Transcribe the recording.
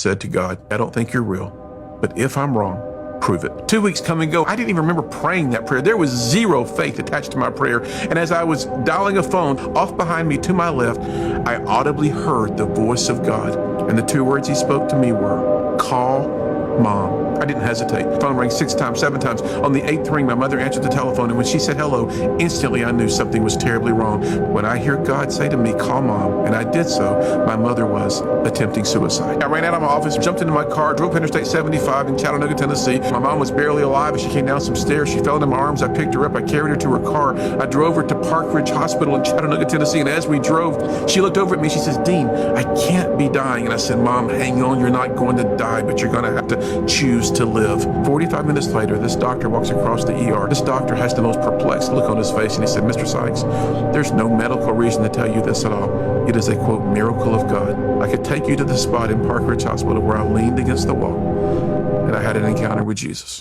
said to God, I don't think you're real, but if I'm wrong, prove it. 2 weeks come and go. I didn't even remember praying that prayer. There was zero faith attached to my prayer. And as I was dialing a phone off behind me to my left, I audibly heard the voice of God. And the two words he spoke to me were, call Mom. I didn't hesitate. The phone rang 6 times, 7 times. On the 8th ring, my mother answered the telephone, and when she said hello, instantly I knew something was terribly wrong. When I hear God say to me, call Mom, and I did so, my mother was attempting suicide. I ran out of my office, jumped into my car, drove Interstate 75 in Chattanooga, Tennessee. My mom was barely alive as she came down some stairs. She fell into my arms. I picked her up. I carried her to her car. I drove her to Park Ridge Hospital in Chattanooga, Tennessee, and as we drove, she looked over at me. She says, Dean, I can't be dying. And I said, Mom, hang on. You're not going to die, but you're going to have to choose to live. 45 minutes later, this doctor walks across the ER. This doctor has the most perplexed look on his face, and he said, Mr. Sykes, there's no medical reason to tell you this at all. It is a, quote, miracle of God. I could take you to the spot in Park Ridge Hospital where I leaned against the wall, and I had an encounter with Jesus.